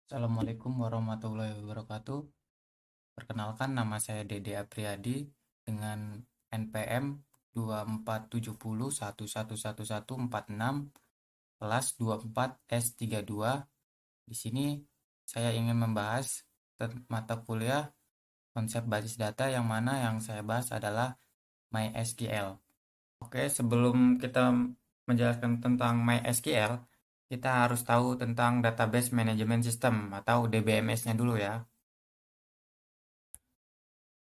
Assalamualaikum warahmatullahi wabarakatuh. Perkenalkan, nama saya Dede Apriyadi dengan NPM 2470111146 kelas 24S32. Di sini saya ingin membahas mata kuliah konsep basis data, yang mana yang saya bahas adalah MySQL. Oke, sebelum kita menjelaskan tentang MySQL, kita harus tahu tentang Database Management System atau DBMS-nya dulu ya.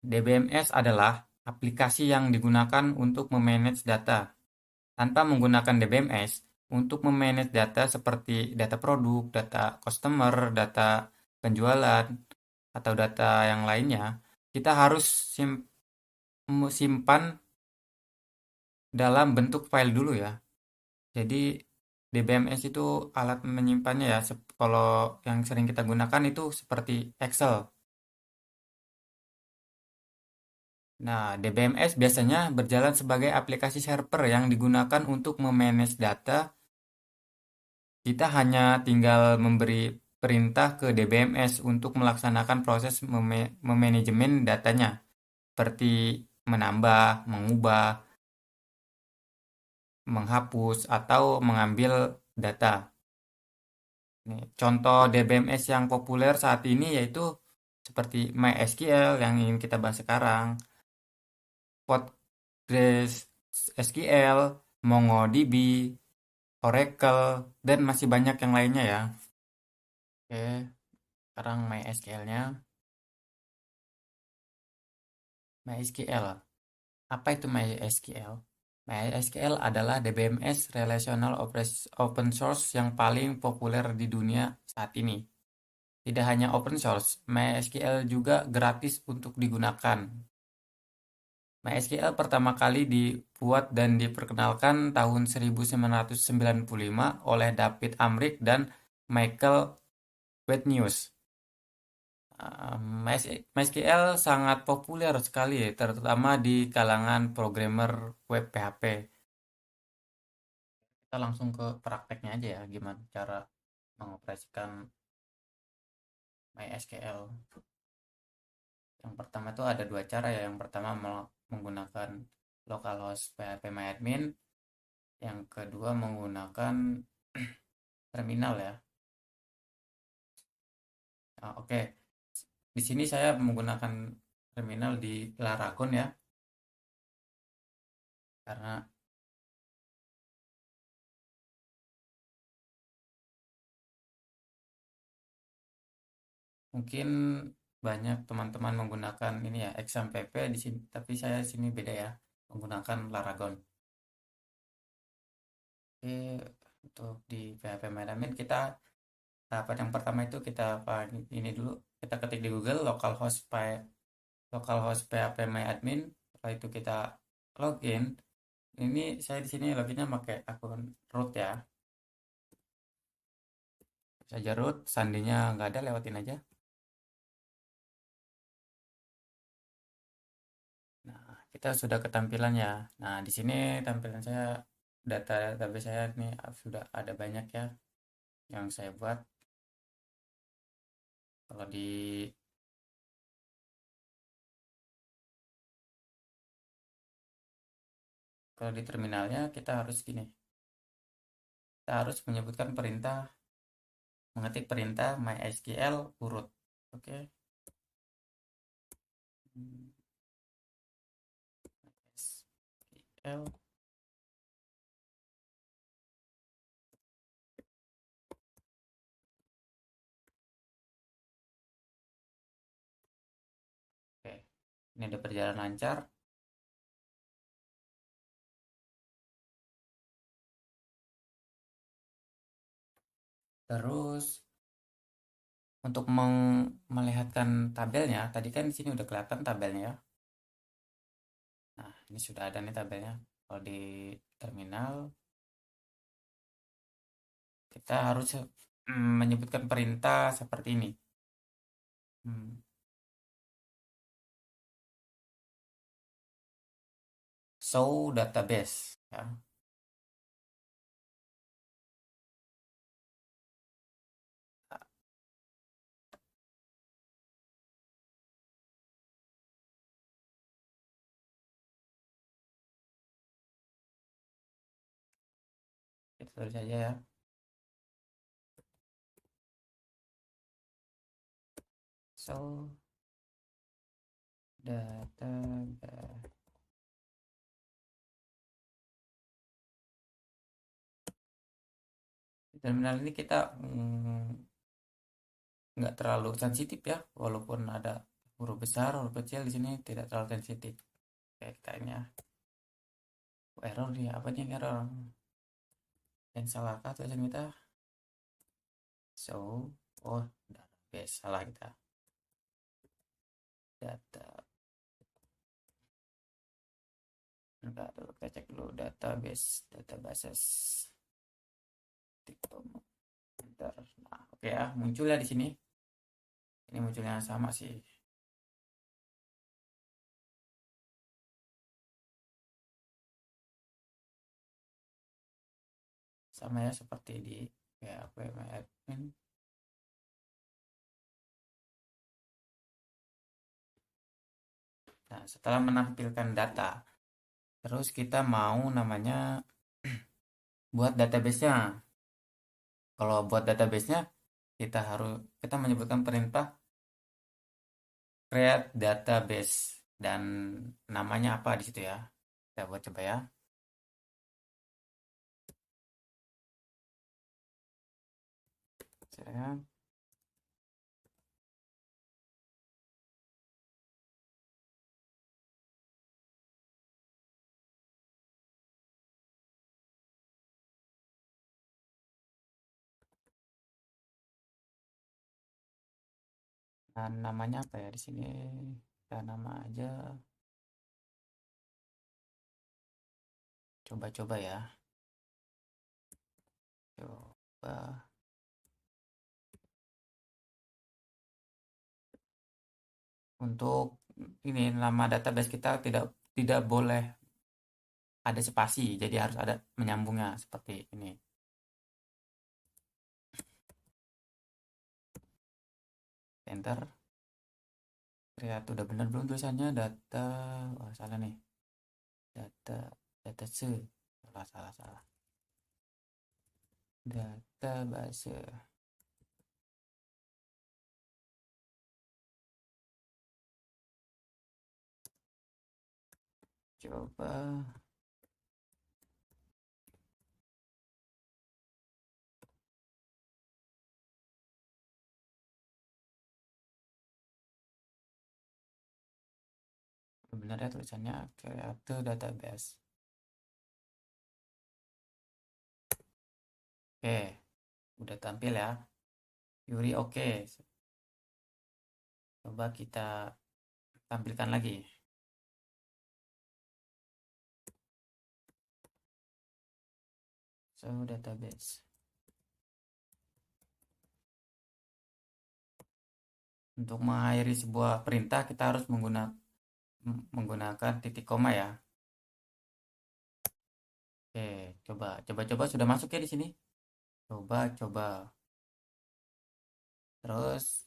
DBMS adalah aplikasi yang digunakan untuk memanage data. Tanpa menggunakan DBMS, untuk memanage data seperti data produk, data customer, data penjualan, atau data yang lainnya, kita harus simpan dalam bentuk file dulu ya. Jadi DBMS itu alat menyimpannya ya. Kalau yang sering kita gunakan itu seperti Excel. Nah, DBMS biasanya berjalan sebagai aplikasi server yang digunakan untuk memanage data. Kita hanya tinggal memberi perintah ke DBMS untuk melaksanakan proses memanajemen datanya, seperti menambah, mengubah, menghapus, atau mengambil data. Nih, contoh DBMS yang populer saat ini yaitu seperti MySQL yang ingin kita bahas sekarang, PostgreSQL, MongoDB, Oracle, dan masih banyak yang lainnya ya. Oke, sekarang MySQL-nya. MySQL. Apa itu MySQL? MySQL adalah DBMS Relational Open Source yang paling populer di dunia saat ini. Tidak hanya open source, MySQL juga gratis untuk digunakan. MySQL pertama kali dibuat dan diperkenalkan tahun 1995 oleh David Amrik dan Michael Wetnews. MySQL sangat populer sekali, terutama di kalangan programmer web PHP. Kita langsung ke prakteknya aja ya, gimana cara mengoperasikan MySQL. Yang pertama itu ada dua cara ya. Yang pertama menggunakan localhost phpMyAdmin, yang kedua menggunakan terminal ya. Oke. Di sini saya menggunakan terminal di Laragon ya, karena mungkin banyak teman-teman menggunakan ini ya, XAMPP di sini, tapi saya di sini beda ya, menggunakan Laragon. Oke, untuk di phpMyAdmin kita tahapan yang pertama itu kita apa ini dulu, kita ketik di Google localhost phpMyAdmin. Setelah itu kita login. Ini saya di sini loginnya pakai akun root ya. Saja root, sandinya nggak ada, lewatin aja. Nah, kita sudah ke tampilannya. Nah, di sini tampilan saya, database saya ini sudah ada banyak ya yang saya buat. Kalau di kalau di terminalnya kita harus gini. Kita harus menyebutkan perintah, mengetik perintah MySQL urut. Oke. MySQL. Oke. Ini ada berjalan lancar. Terus untuk melihatkan tabelnya, tadi kan di sini udah kelihatan tabelnya ya. Nah, ini sudah ada nih tabelnya. Kalau di terminal, kita harus menyebutkan perintah seperti ini. Hmm, Show database. Ya. tulis saja ya. So data terminal ini kita nggak terlalu sensitif ya, walaupun ada huruf besar huruf kecil di sini tidak terlalu sensitif. Oke, kita ini ya. Error nih, apa nih yang error? Yang salahkah tulisan kita? So, oh, database salah kita. Data, enggak dulu kita cek dulu databases. Bentar. Nah, oke ya, muncul ya di sini. Ini munculnya sama sih. Sama ya seperti di PHP admin. Nah, setelah menampilkan data, terus kita mau namanya buat database-nya. Kalau buat database-nya, kita menyebutkan perintah create database dan namanya apa di situ ya. Kita buat coba ya. Saya dan namanya apa ya di sini? Kita nama aja coba-coba ya. Coba untuk ini nama database kita tidak tidak boleh ada spasi, jadi harus ada menyambungnya seperti ini. Enter. Lihat udah benar belum tulisannya data. Wah, salah nih. Data salah. Database. Coba benar ya tulisannya create database. Oke, udah tampil ya. Yuri oke. Coba kita tampilkan lagi. So database. Untuk mengakhiri sebuah perintah kita harus menggunakan titik koma ya. Oke, coba sudah masuk ya di sini. Coba. Terus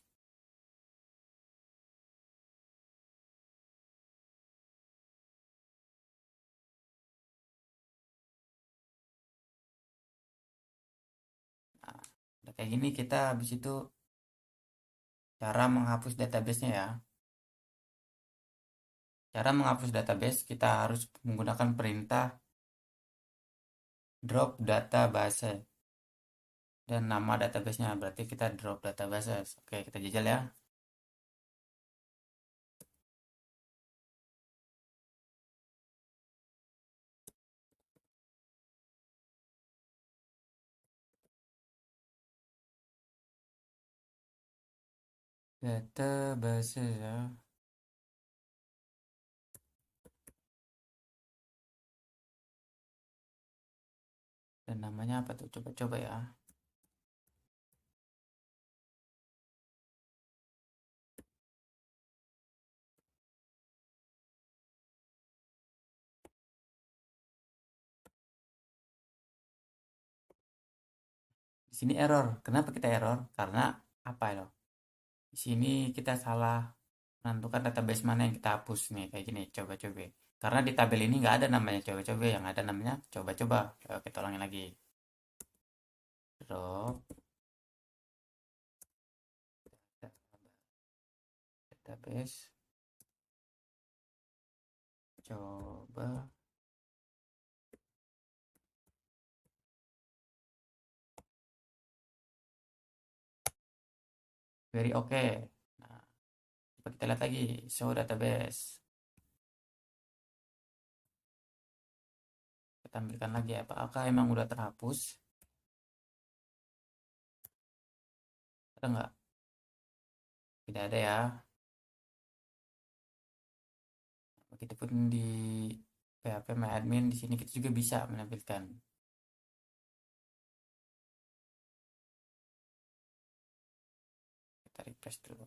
nah, udah kayak gini kita habis itu cara menghapus database-nya ya. Cara menghapus database kita harus menggunakan perintah drop database dan nama database-nya, berarti kita drop database. Oke, kita jajal ya. Database ya. Dan namanya apa tuh? Coba ya. Di sini error. Kenapa kita error? Karena apa ya? Di sini kita salah menentukan database mana yang kita hapus nih kayak gini. Coba. Karena di tabel ini nggak ada namanya coba-coba, yang ada namanya coba-coba. Kita ulangin lagi. drop database, coba very oke. Nah, coba kita lihat lagi show database. Kita tampilkan lagi apakah emang udah terhapus. Ada nggak? Tidak ada ya. Begitupun di PHP My Admin, di sini kita juga bisa menampilkan. Kita refresh dulu.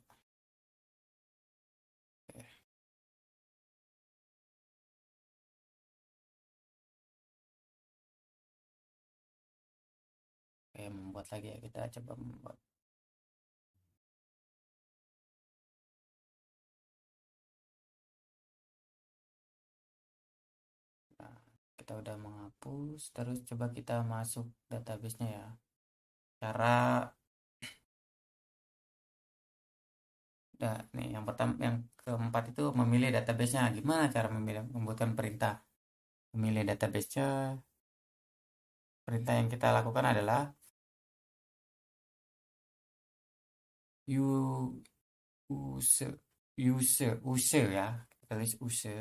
Oke. Oke, membuat lagi ya. Kita coba membuat. Nah, kita udah menghapus, terus coba kita masuk database-nya ya. Cara Nah, nih yang pertama, yang keempat itu memilih database-nya. Gimana cara membuatkan perintah? Memilih database-nya, perintah yang kita lakukan adalah you use use ya. Kita tulis use,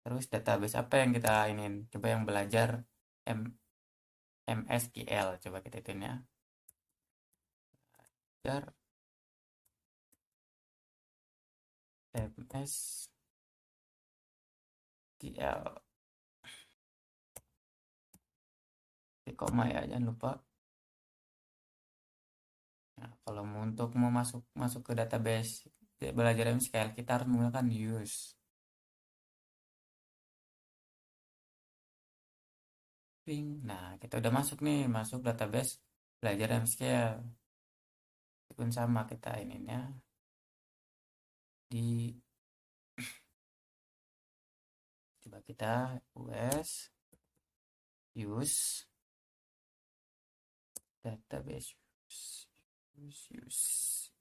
terus database apa yang kita ingin? Coba yang belajar M, MSQL, coba kita ituin ya. Belajar MSQL. Di koma ya, jangan lupa. Nah, kalau untuk mau masuk masuk ke database belajar MSQL, kita harus menggunakan use. Ping. Nah, kita udah masuk nih, masuk database belajar MSQL. Itu pun sama kita ininya di coba kita use database use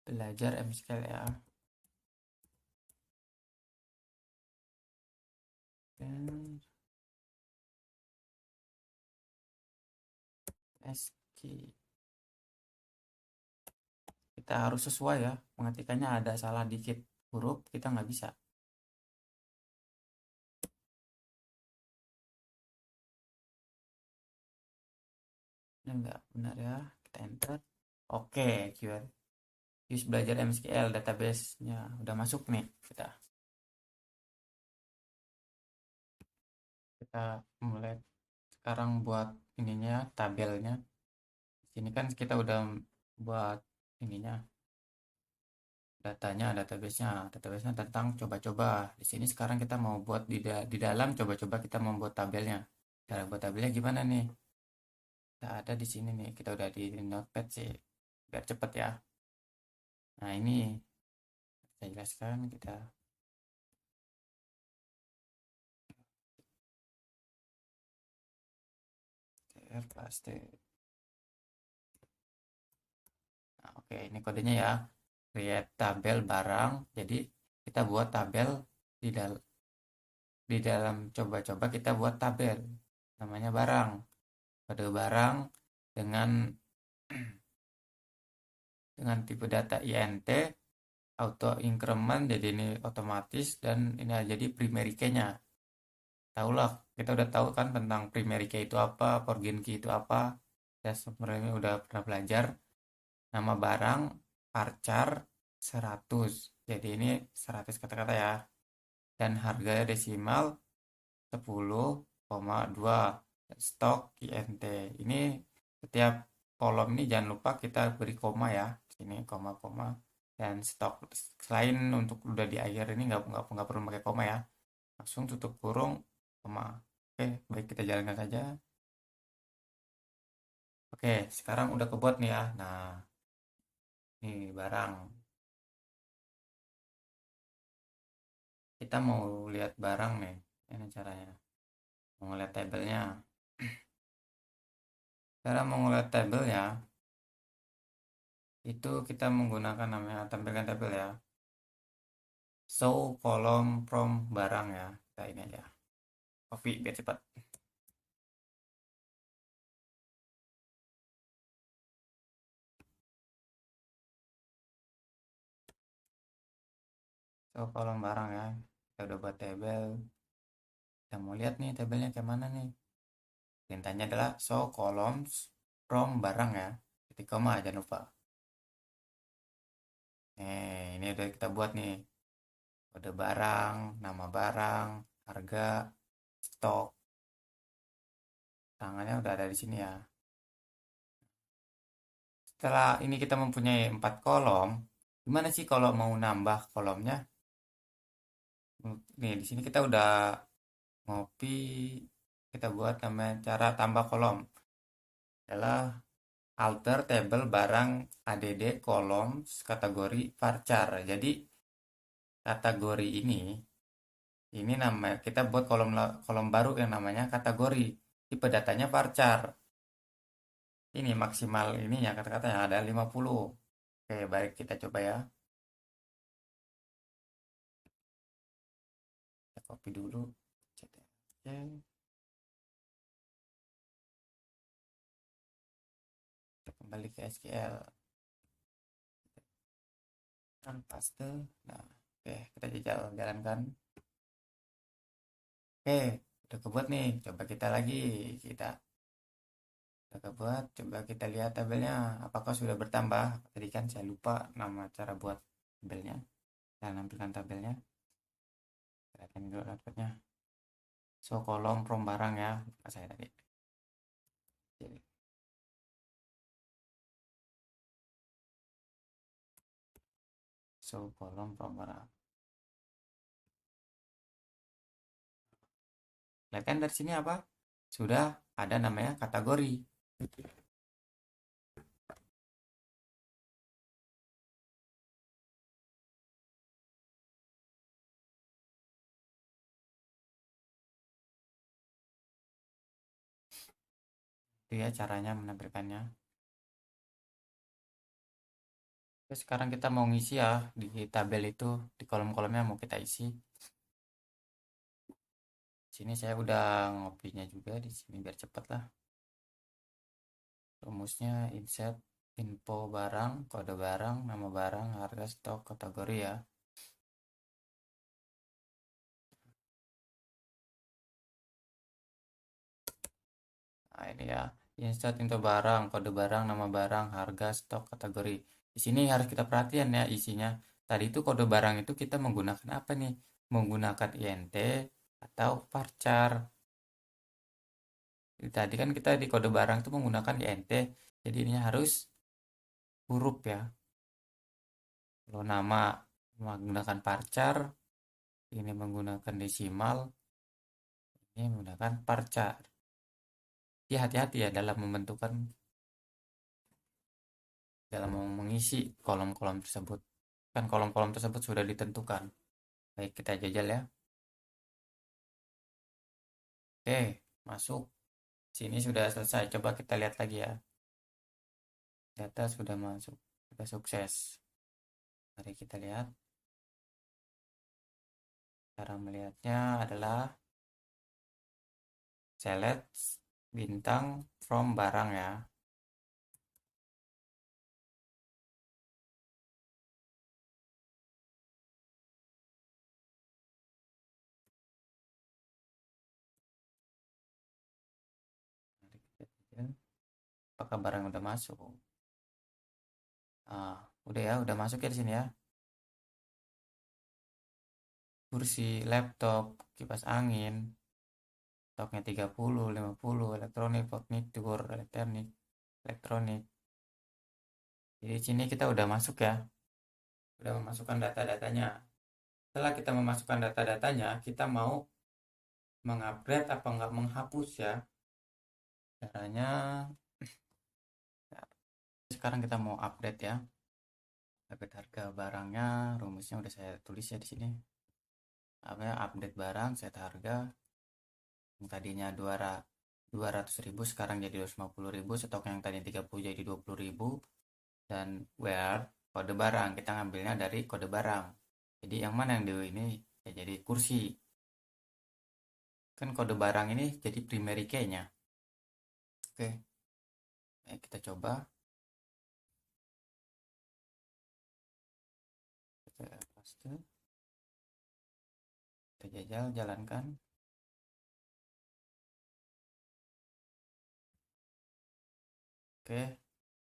belajar MSQL ya. Dan SQL kita harus sesuai ya, mengetikkannya ada salah dikit huruf kita nggak bisa. Ini nggak benar ya, kita enter. Oke, keyword use belajar MSQL database-nya udah masuk nih. Kita mulai sekarang buat ininya, tabelnya. Sini kan kita udah buat ininya, datanya, database-nya tentang coba-coba. Di sini sekarang kita mau buat di dalam coba-coba kita membuat tabelnya. Cara buat tabelnya gimana nih? Kita ada di sini nih, kita udah di Notepad sih, biar cepet ya. Nah ini saya jelaskan, kita paste. Nah, oke, ini kodenya ya. Create tabel barang. Jadi kita buat tabel di dalam coba-coba kita buat tabel namanya barang. Kode barang dengan tipe data int auto increment, jadi ini otomatis, dan ini jadi primary key-nya. Tahulah, kita udah tahu kan tentang primary key itu apa, foreign key itu apa. Ya sebenarnya udah pernah belajar. Nama barang varchar 100. Jadi ini 100 kata-kata ya. Dan harga desimal 10,2. Stok INT. Ini setiap kolom ini jangan lupa kita beri koma ya. Sini koma-koma. Dan stok. Selain untuk udah di akhir ini nggak perlu pakai koma ya. Langsung tutup kurung koma. Oke, baik, kita jalankan saja. Oke, sekarang udah kebuat nih ya. Nah, ini barang. Kita mau lihat barang nih. Ini caranya. Mau ngeliat tabelnya. Cara mengelihat tabelnya itu kita menggunakan namanya tampilkan tabel ya. Show kolom from barang ya. Kita ini aja. Copy biar cepat. Show kolom barang ya. Kita udah buat tabel. Kita mau lihat nih tabelnya kayak mana nih. Perintahnya adalah show columns from barang ya. Ketik koma jangan lupa. Ini udah kita buat nih. Kode barang, nama barang, harga, stok. Tangannya udah ada di sini ya. Setelah ini kita mempunyai 4 kolom, gimana sih kalau mau nambah kolomnya? Nih, di sini kita udah ngopi, kita buat namanya cara tambah kolom. Adalah alter table barang add kolom kategori varchar. Jadi kategori ini nama kita buat kolom baru yang namanya kategori. Tipe datanya varchar. Ini maksimal ininya kata-kata yang ada 50. Oke, baik kita coba ya. Kita copy dulu. Oke. Kita kembali ke SQL. Kan paste. Nah, oke, kita jalankan. Oke, udah kebuat nih. Coba kita lagi. Kita udah kebuat. Coba kita lihat tabelnya. Apakah sudah bertambah? Tadi kan saya lupa nama cara buat tabelnya. Saya nampilkan tabelnya. Perhatikan dulu dapatnya. So, kolom from barang ya. Lupa saya tadi. So, kolom from barang. Lihat kan dari sini apa? Sudah ada namanya kategori. Itu ya caranya menampilkannya. Terus sekarang kita mau ngisi ya di tabel itu, di kolom-kolomnya mau kita isi. Sini saya udah ngopinya juga di sini biar cepet lah. Rumusnya insert info barang, kode barang, nama barang, harga, stok, kategori ya. Nah, ini ya. Insert info barang, kode barang, nama barang, harga, stok, kategori. Di sini harus kita perhatian ya isinya. Tadi itu kode barang itu kita menggunakan apa nih? Menggunakan INT atau varchar. Tadi kan kita di kode barang itu menggunakan INT, jadi ini harus huruf ya. Kalau nama menggunakan varchar, ini menggunakan desimal, ini menggunakan varchar. Ya hati-hati ya dalam mengisi kolom-kolom tersebut. Kan kolom-kolom tersebut sudah ditentukan. Baik, kita jajal ya. Oke, masuk. Sini sudah selesai. Coba kita lihat lagi ya. Data sudah masuk. Sudah sukses. Mari kita lihat. Cara melihatnya adalah select bintang from barang ya. Mari kita lihat apakah barang udah masuk. Udah ya, udah masuk ya di sini ya. Kursi, laptop, kipas angin, stoknya 30, 50, elektronik, furnitur, elektronik. Jadi di sini kita udah masuk ya. Udah memasukkan data-datanya. Setelah kita memasukkan data-datanya, kita mau mengupgrade apa enggak menghapus ya. Caranya sekarang kita mau update ya. Update harga barangnya, rumusnya udah saya tulis ya di sini. Update barang, set harga. Yang tadinya 200.000 sekarang jadi 250.000, stok yang tadinya 30 jadi 20.000, dan where kode barang kita ngambilnya dari kode barang. Jadi yang mana yang di ini ya, jadi kursi. Kan kode barang ini jadi primary key-nya. Oke, kita coba. Kita paste. Kita jajal, jalankan. Oke,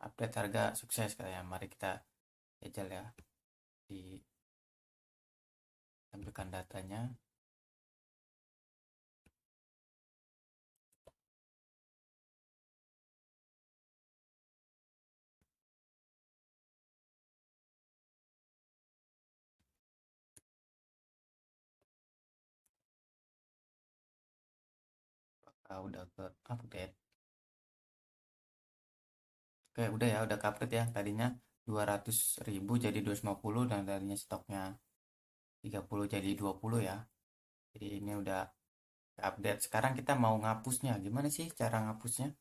update harga sukses katanya. Mari kita jajal ya. Tampilkan datanya. Udah ke update. Oke, udah ya, udah ke update ya. Tadinya 200.000 jadi 250, dan tadinya stoknya 30 jadi 20 ya. Jadi ini udah update. Sekarang kita mau ngapusnya. Gimana sih cara ngapusnya?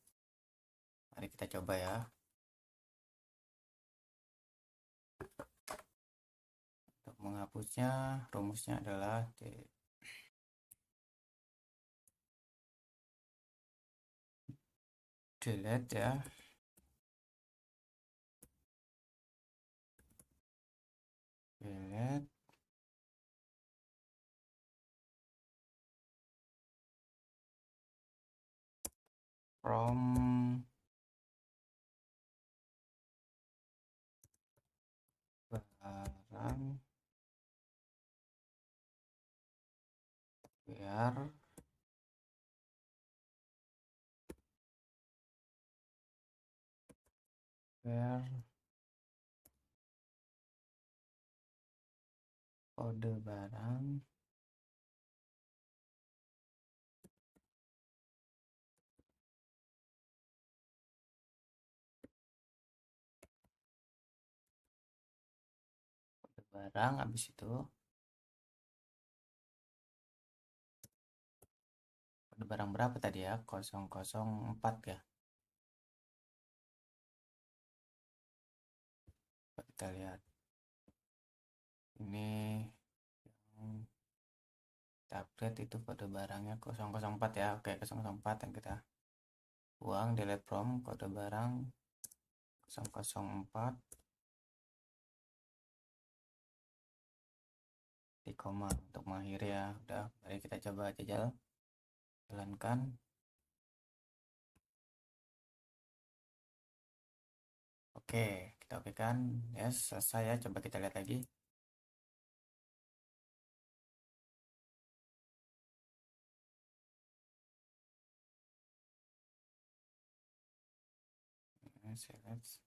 Mari kita coba ya. Untuk menghapusnya, rumusnya adalah delete ya. Delete from barang biar biar kode barang habis itu kode barang berapa tadi ya, 004 ya. Kita lihat ini yang kita upgrade itu kode barangnya 004 ya. Oke, 004 yang kita buang, delete from kode barang 004 di koma untuk mengakhiri ya. Udah, mari kita coba jajal, jalankan. Oke, kita oke kan, yes, selesai ya. Coba kita lihat lagi. Select.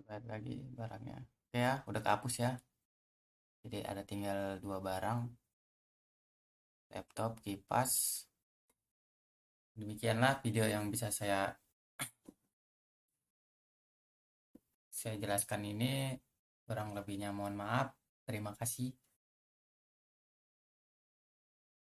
Lihat lagi barangnya. Oke ya, udah kehapus ya. Jadi ada tinggal dua barang, laptop, kipas. Demikianlah video yang bisa saya jelaskan ini. Kurang lebihnya mohon maaf. Terima kasih.